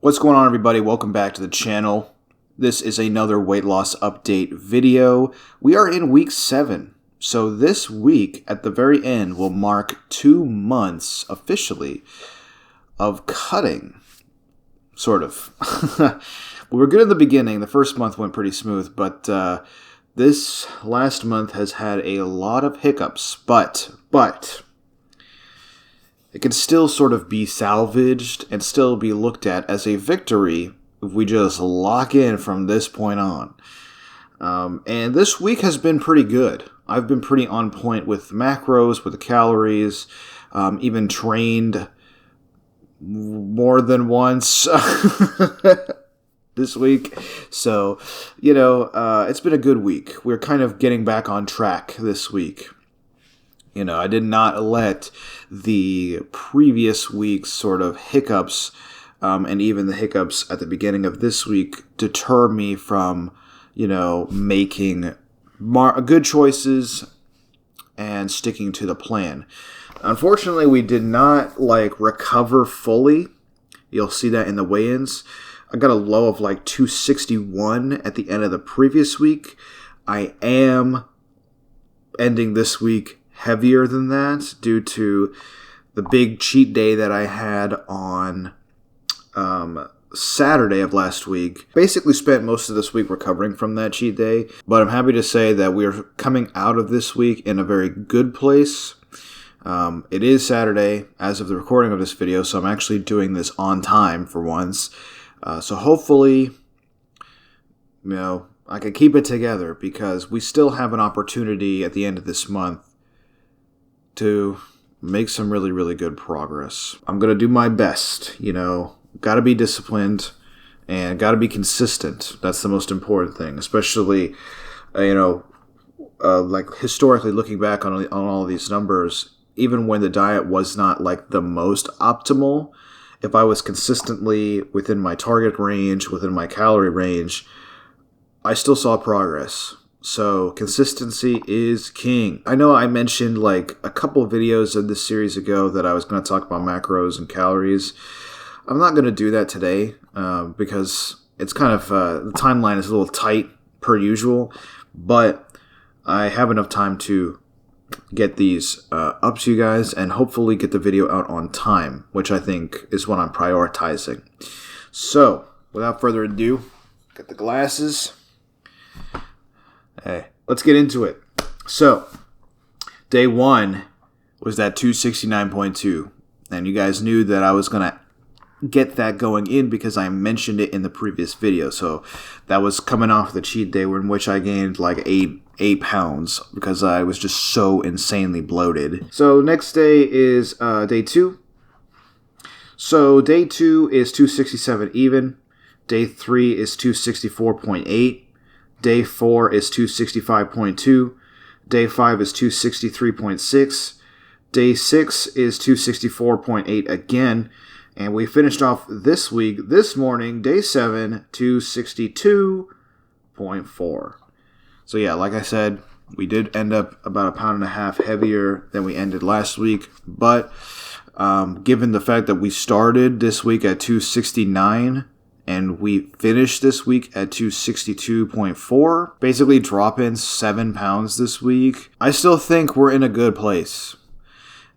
What's going on, everybody? Welcome back to the channel. This is another weight loss update video. We are in week 7. So this week at the very end will mark 2 months officially of cutting. Sort of. We were good in the beginning. The first month went pretty smooth, but this last month has had a lot of hiccups. But it can still sort of be salvaged and still be looked at as a victory if we just lock in from this point on. And this week has been pretty good. I've been pretty on point with macros, with the calories, even trained more than once this week. So, it's been a good week. We're kind of getting back on track this week. I did not let the previous week's sort of hiccups and even the hiccups at the beginning of this week deter me from, making good choices and sticking to the plan. Unfortunately, we did not, recover fully. You'll see that in the weigh-ins. I got a low of, 261 at the end of the previous week. I am ending this week heavier than that due to the big cheat day that I had on Saturday of last week. Basically spent most of this week recovering from that cheat day, but I'm happy to say that we are coming out of this week in a very good place. It is Saturday as of the recording of this video, so I'm actually doing this on time for once. So hopefully, I can keep it together because we still have an opportunity at the end of this month to make some really, really good progress. I'm going to do my best, got to be disciplined and got to be consistent. That's the most important thing, especially, historically looking back on all of these numbers, even when the diet was not the most optimal, if I was consistently within my target range, within my calorie range, I still saw progress. So consistency is king. I know I mentioned a couple of videos of this series ago that I was going to talk about macros and calories. I'm not going to do that today because it's kind of the timeline is a little tight per usual, but I have enough time to get these up to you guys and hopefully get the video out on time, which I think is what I'm prioritizing. So without further ado, get the glasses. Hey, let's get into it. So, day 1 was that 269.2. And you guys knew that I was going to get that going in because I mentioned it in the previous video. So, that was coming off the cheat day in which I gained 8 pounds because I was just so insanely bloated. So, next day is day 2. So, day 2 is 267 even. Day 3 is 264.8. Day 4 is 265.2. Day 5 is 263.6. Day 6 is 264.8 again. And we finished off this week, this morning, day 7, 262.4. So yeah, like I said, we did end up about 1.5 pounds heavier than we ended last week. But given the fact that we started this week at 269, and we finished this week at 262.4, basically dropping 7 pounds this week. I still think we're in a good place.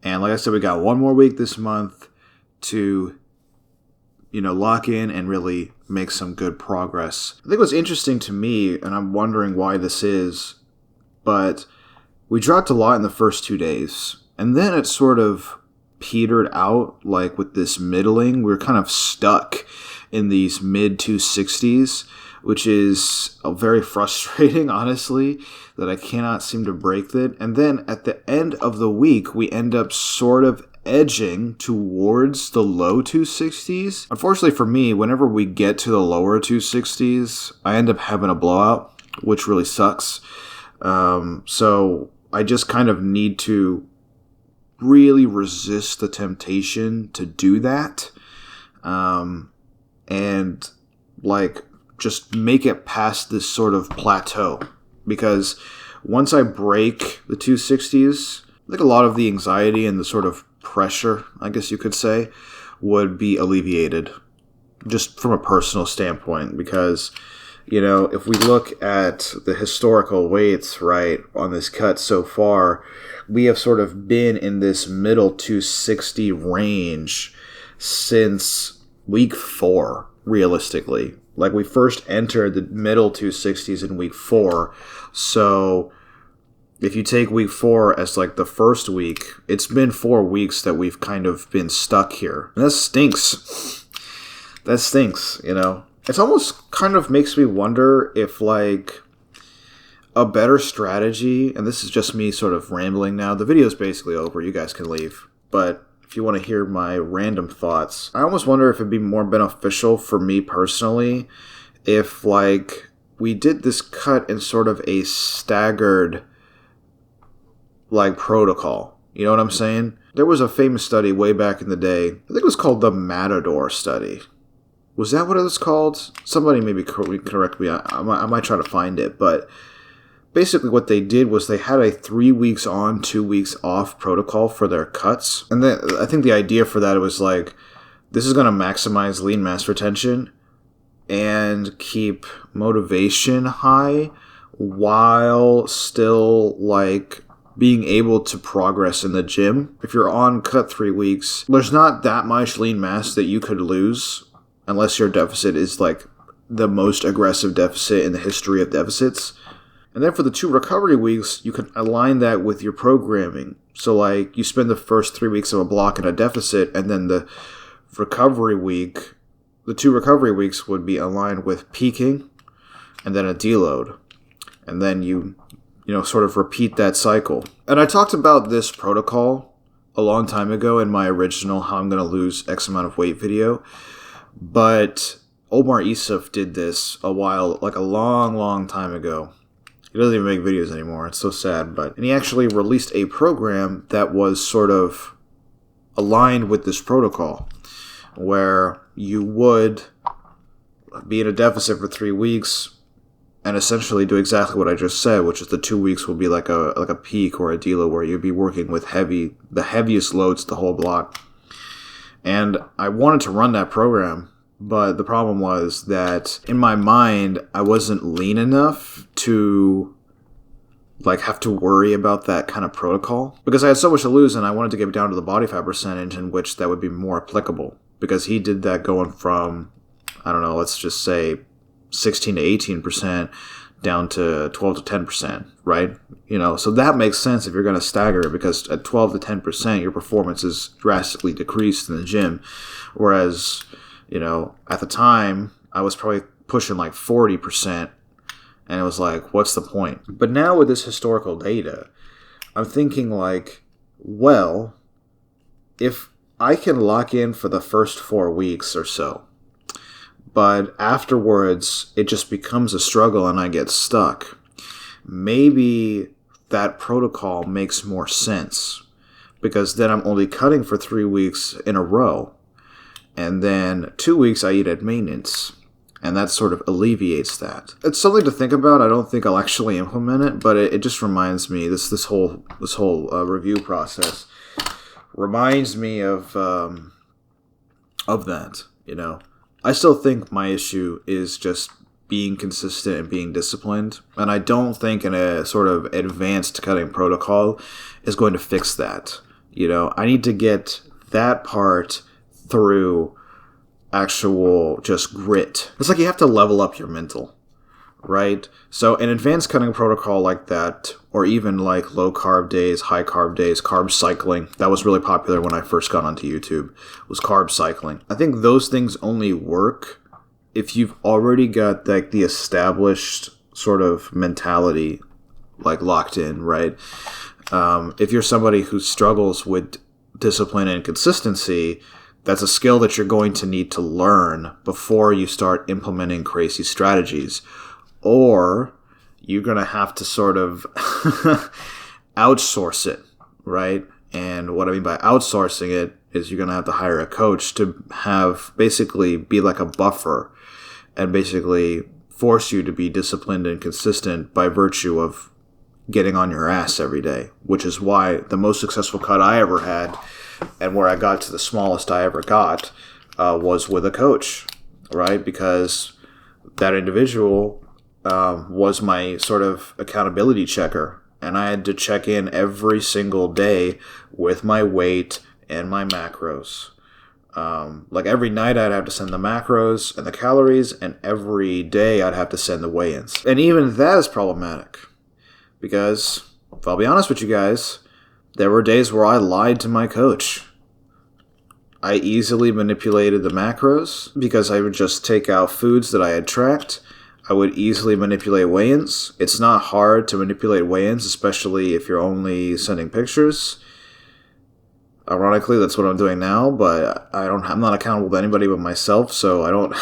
And like I said, we got one more week this month to, lock in and really make some good progress. I think what's interesting to me, and I'm wondering why this is, but we dropped a lot in the first 2 days. And then it sort of petered out, with this middling. We were kind of stuck in these mid 260s, which is very frustrating, honestly, that I cannot seem to break that. And then at the end of the week, we end up sort of edging towards the low 260s. Unfortunately for me, whenever we get to the lower 260s, I end up having a blowout, which really sucks. So I just kind of need to really resist the temptation to do that. And just make it past this sort of plateau. Because once I break the 260s, a lot of the anxiety and the sort of pressure, I guess you could say, would be alleviated. just from a personal standpoint, because, you know, if we look at the historical weights, right, on this cut so far, we have sort of been in this middle 260 range since week 4, realistically. Like, we first entered the middle 260s in week 4, so if you take week 4 as like the first week, it's been 4 weeks that we've kind of been stuck here. And that stinks. That stinks, you know. It's almost kind of makes me wonder if, like, a better strategy, and this is just me sort of rambling now. The video's basically over. You guys can leave. But if you want to hear my random thoughts, I almost wonder if it'd be more beneficial for me personally if, like, we did this cut in sort of a staggered, like, protocol. You know what I'm saying? There was a famous study way back in the day. I think it was called the Matador study. Was that what it was called? Somebody maybe correct me. I might try to find it. But basically what they did was they had a 3 weeks on, 2 weeks off protocol for their cuts. And then I think the idea for that was like, this is going to maximize lean mass retention and keep motivation high while still, like, being able to progress in the gym. If you're on cut 3 weeks, there's not that much lean mass that you could lose unless your deficit is like the most aggressive deficit in the history of deficits. And then for the 2 recovery weeks, you can align that with your programming. So like you spend the first 3 weeks of a block in a deficit, and then the recovery week, the 2 recovery weeks would be aligned with peaking and then a deload. And then you sort of repeat that cycle. And I talked about this protocol a long time ago in my original How I'm Going to Lose X Amount of Weight video. But Omar Isuf did this a long time ago. He doesn't even make videos anymore. It's so sad. And he actually released a program that was sort of aligned with this protocol, where you would be in a deficit for 3 weeks and essentially do exactly what I just said, which is the 2 weeks will be like a peak or a deload where you'd be working with the heaviest loads the whole block. And I wanted to run that program, but the problem was that in my mind, I wasn't lean enough to like have to worry about that kind of protocol, because I had so much to lose and I wanted to get down to the body fat percentage in which that would be more applicable, because he did that going from, I don't know, let's just say 16 to 18% down to 12 to 10%, right? You know, so that makes sense if you're going to stagger it, because at 12 to 10%, your performance is drastically decreased in the gym. Whereas, you know, at the time, I was probably pushing like 40%, and it was like, what's the point? But now with this historical data, I'm thinking like, well, if I can lock in for the first 4 weeks or so, but afterwards it just becomes a struggle and I get stuck, maybe that protocol makes more sense, because then I'm only cutting for 3 weeks in a row, and then 2 weeks I eat at maintenance, and that sort of alleviates that. It's something to think about. I don't think I'll actually implement it, but it just reminds me, this whole review process reminds me of that, you know. I still think my issue is just being consistent and being disciplined, and I don't think a sort of advanced cutting protocol is going to fix that. You know, I need to get that part through actual just grit. It's like you have to level up your mental, right? So an advanced cutting protocol like that, or even like low carb days, high carb days, carb cycling, that was really popular when I first got onto YouTube, was carb cycling. I think those things only work if you've already got like the established sort of mentality like locked in, right? If you're somebody who struggles with discipline and consistency, that's a skill that you're going to need to learn before you start implementing crazy strategies. Or you're going to have to sort of outsource it, right? And what I mean by outsourcing it is you're going to have to hire a coach to have basically be like a buffer and basically force you to be disciplined and consistent by virtue of getting on your ass every day, which is why the most successful cut I ever had and where I got to the smallest I ever got was with a coach. right? Because that individual was my sort of accountability checker, and I had to check in every single day with my weight and my macros. Like every night I'd have to send the macros and the calories, and every day I'd have to send the weigh-ins. And even that is problematic because, if I'll be honest with you guys, there were days where I lied to my coach. I easily manipulated the macros because I would just take out foods that I had tracked. I would easily manipulate weigh-ins. It's not hard to manipulate weigh-ins, especially if you're only sending pictures. Ironically, that's what I'm doing now, but I'm not accountable to anybody but myself, so I don't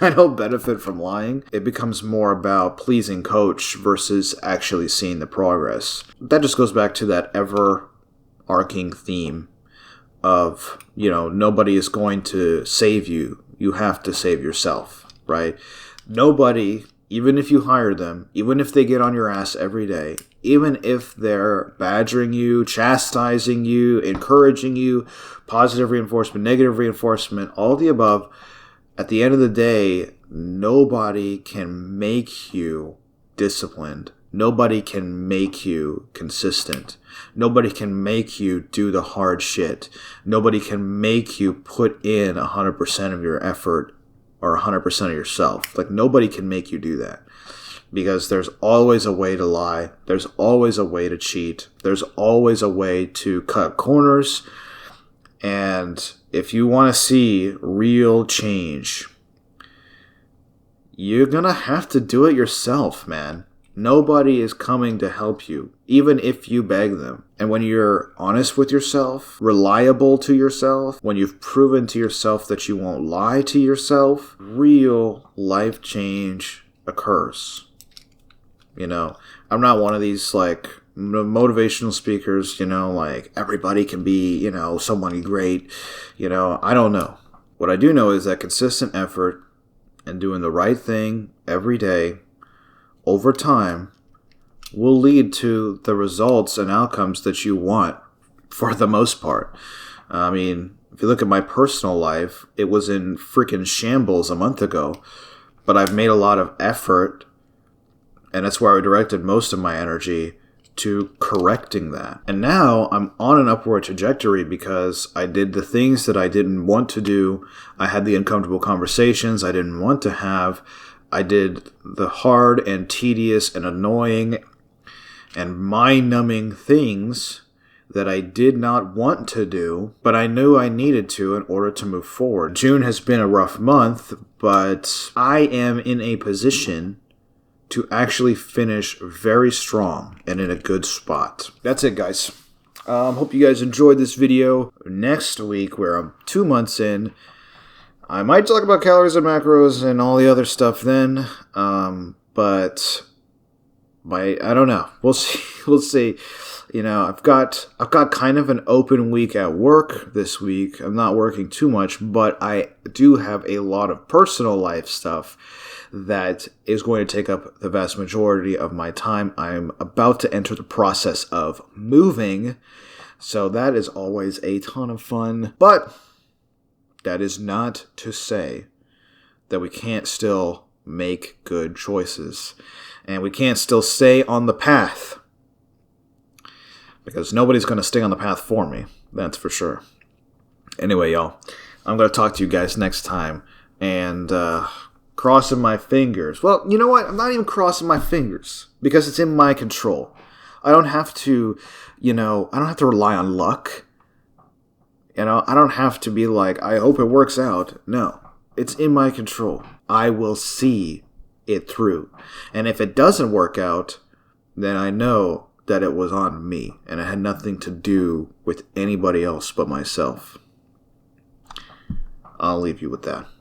I don't benefit from lying. It becomes more about pleasing coach versus actually seeing the progress. That just goes back to that ever-arcing theme of, nobody is going to save you. You have to save yourself, right? Nobody, even if you hire them, even if they get on your ass every day, even if they're badgering you, chastising you, encouraging you, positive reinforcement, negative reinforcement, all the above, at the end of the day, nobody can make you disciplined. Nobody can make you consistent. Nobody can make you do the hard shit. Nobody can make you put in 100% of your effort or 100% of yourself. Like, nobody can make you do that. Because there's always a way to lie. There's always a way to cheat. There's always a way to cut corners. And if you want to see real change, you're going to have to do it yourself, man. Nobody is coming to help you, even if you beg them. And when you're honest with yourself, reliable to yourself, when you've proven to yourself that you won't lie to yourself, real life change occurs. I'm not one of these like motivational speakers, like everybody can be, someone great. I don't know. What I do know is that consistent effort and doing the right thing every day over time will lead to the results and outcomes that you want for the most part. I mean, if you look at my personal life, it was in freaking shambles a month ago, but I've made a lot of effort, and that's where I directed most of my energy to correcting that. And now I'm on an upward trajectory because I did the things that I didn't want to do. I had the uncomfortable conversations I didn't want to have. I did the hard and tedious and annoying and mind-numbing things that I did not want to do, but I knew I needed to in order to move forward. June has been a rough month, but I am in a position to actually finish very strong and in a good spot. That's it, guys. Hope you guys enjoyed this video. Next week, where I'm 2 months in, I might talk about calories and macros and all the other stuff then, but I don't know. We'll see. We'll see. I've got kind of an open week at work this week. I'm not working too much, but I do have a lot of personal life stuff that is going to take up the vast majority of my time. I'm about to enter the process of moving, so that is always a ton of fun. But that is not to say that we can't still make good choices, and we can't still stay on the path, because nobody's going to stay on the path for me, that's for sure. Anyway, y'all, I'm going to talk to you guys next time, and crossing my fingers. Well, you know what? I'm not even crossing my fingers because it's in my control. I don't have to, I don't have to rely on luck. I don't have to be like, I hope it works out. No, it's in my control. I will see it through. And if it doesn't work out, then I know that it was on me and it had nothing to do with anybody else but myself. I'll leave you with that.